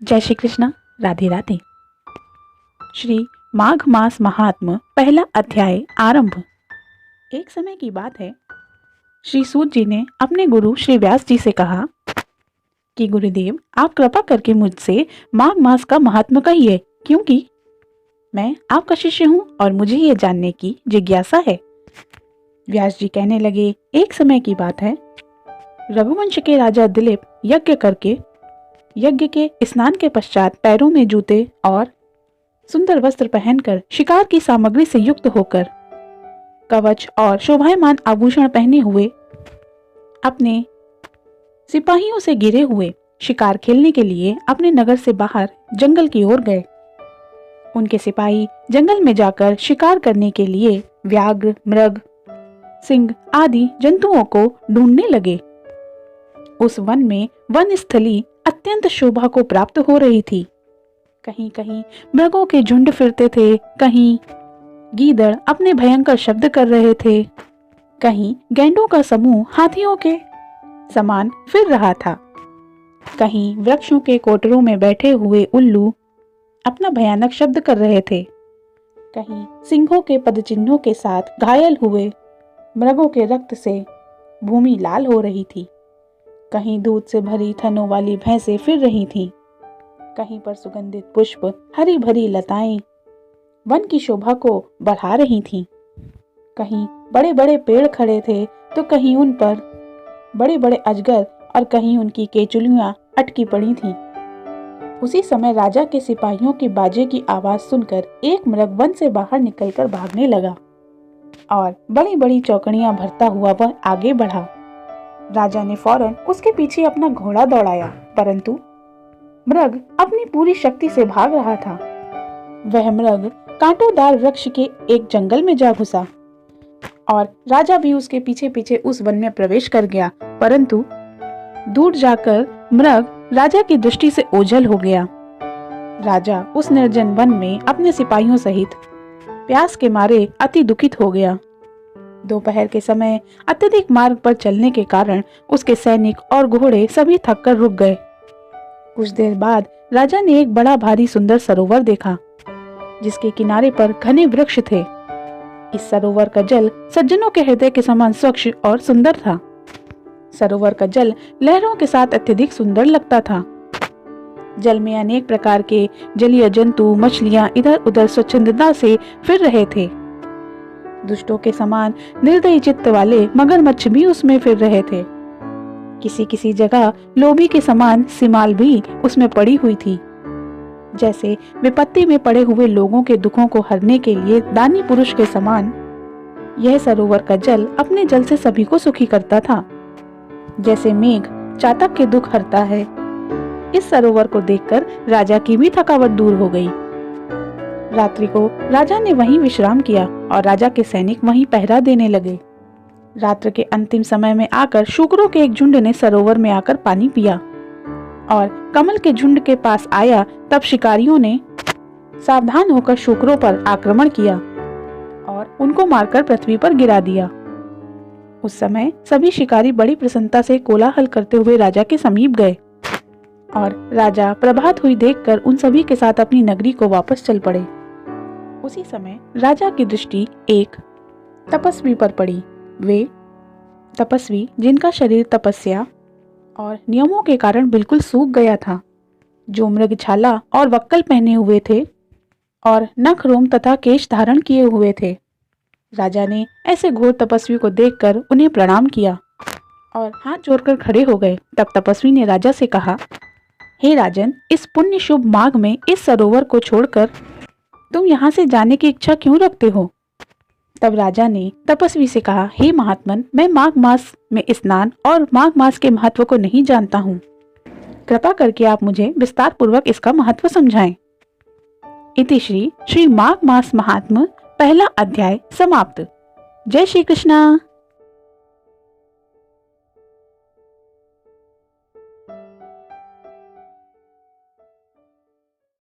जय श्री कृष्ण। राधे राधे। श्री माघ मास महात्म पहला अध्याय आरंभ। एक समय की बात है, श्री सूत जी ने अपने गुरु श्री व्यास जी से कहा कि गुरुदेव, आप कृपा करके मुझसे माघ मास का महात्म कहिए, क्योंकि मैं आपका शिष्य हूँ और मुझे ये जानने की जिज्ञासा है। व्यास जी कहने लगे, एक समय की बात है, रघुवंश के राजा दिलीप यज्ञ के स्नान के पश्चात पैरों में जूते और सुंदर वस्त्र पहनकर शिकार की सामग्री से युक्त होकर कवच और शोभायमान आभूषण पहने हुए अपने सिपाहियों से घिरे हुए शिकार खेलने के लिए अपने नगर से बाहर जंगल की ओर गए। उनके सिपाही जंगल में जाकर शिकार करने के लिए व्याघ्र, मृग, सिंह आदि जंतुओं को ढूंढने लगे। उस वन में वन स्थली अत्यंत शोभा को प्राप्त हो रही थी। कहीं कहीं मृगों के झुंड फिरते थे, कहीं गीदड़ अपने भयंकर शब्द कर रहे थे, कहीं गैंडों का समूह हाथियों के समान फिर रहा था, कहीं वृक्षों के कोटरों में बैठे हुए उल्लू अपना भयानक शब्द कर रहे थे, कहीं सिंहों के पदचिन्हों के साथ घायल हुए मृगों के रक्त से भूमि लाल हो रही थी, कहीं दूध से भरी थनों वाली भैंसें फिर रही थीं, कहीं पर सुगंधित पुष्प, हरी भरी लताएं वन की शोभा को बढ़ा रही थीं, कहीं बड़े बड़े पेड़ खड़े थे तो कहीं उन पर बड़े बड़े अजगर और कहीं उनकी केचुलियां अटकी पड़ी थीं। उसी समय राजा के सिपाहियों की बाजे की आवाज सुनकर एक मृग वन से बाहर निकलकर भागने लगा और बड़ी बड़ी चौकड़ियां भरता हुआ वह आगे बढ़ा। राजा ने फौरन उसके पीछे अपना घोड़ा दौड़ाया, परंतु मृग अपनी पूरी शक्ति से भाग रहा था। वह मृग कांटोदार वृक्ष के एक जंगल में जा घुसा और राजा भी उसके पीछे पीछे उस वन में प्रवेश कर गया, परंतु दूर जाकर मृग राजा की दृष्टि से ओझल हो गया। राजा उस निर्जन वन में अपने सिपाहियों सहित प्यास के मारे अति दुखित हो गया। दोपहर के समय अत्यधिक मार्ग पर चलने के कारण उसके सैनिक और घोड़े सभी थककर रुक गए। कुछ देर बाद राजा ने एक बड़ा भारी सुंदर सरोवर देखा, जिसके किनारे पर घने वृक्ष थे। इस सरोवर का जल सज्जनों के हृदय के समान स्वच्छ और सुंदर था। सरोवर का जल लहरों के साथ अत्यधिक सुंदर लगता था। जल में अनेक प्रकार के जलीय जंतु, मछलियां इधर उधर स्वच्छंदता से फिर रहे थे। दुष्टों के समान निर्दयी चित्त वाले मगरमच्छ भी उसमें फिर रहे थे। किसी किसी जगह लोभी के समान सिमाल भी उसमें पड़ी हुई थी। जैसे विपत्ति में पड़े हुए लोगों के दुखों को हरने के लिए दानी पुरुष के समान यह सरोवर का जल अपने जल से सभी को सुखी करता था। जैसे मेघ चातक के दुख हरता है, इस सरोवर को देखकर राजा की भी थकावट दूर हो गई। रात्रि को राजा ने वहीं विश्राम किया और राजा के सैनिक वहीं पहरा देने लगे। रात्र के अंतिम समय में आकर शूकरों के एक झुंड ने सरोवर में आकर पानी पिया और कमल के झुंड के पास आया, तब शिकारियों ने सावधान होकर शूकरों पर आक्रमण किया और उनको मारकर पृथ्वी पर गिरा दिया। उस समय सभी शिकारी बड़ी प्रसन्नता से कोलाहल करते हुए राजा के समीप गए और राजा प्रभात हुई देखकर उन सभी के साथ अपनी नगरी को वापस चल पड़े। उसी समय राजा की दृष्टि एक तपस्वी पर पड़ी। वे तपस्वी जिनका शरीर तपस्या और नियमों के कारण बिल्कुल सूख गया था, जो मृगछाला और वक्कल पहने हुए थे और नख रोम तथा केश धारण किए हुए थे। राजा ने ऐसे घोर तपस्वी को देखकर उन्हें प्रणाम किया और हाथ जोड़कर खड़े हो गए। तब तपस्वी ने राजा से कहा, हे राजन, इस पुण्य शुभ माघ में इस सरोवर को छोड़कर तुम यहाँ से जाने की इच्छा क्यों रखते हो? तब राजा ने तपस्वी से कहा, हे महात्मन, मैं माघ मास में स्नान और माघ मास के महत्व को नहीं जानता हूँ। कृपा करके आप मुझे विस्तार पूर्वक इसका महत्व समझाएं। इति श्री माघ मास महात्म पहला अध्याय समाप्त। जय श्री कृष्ण।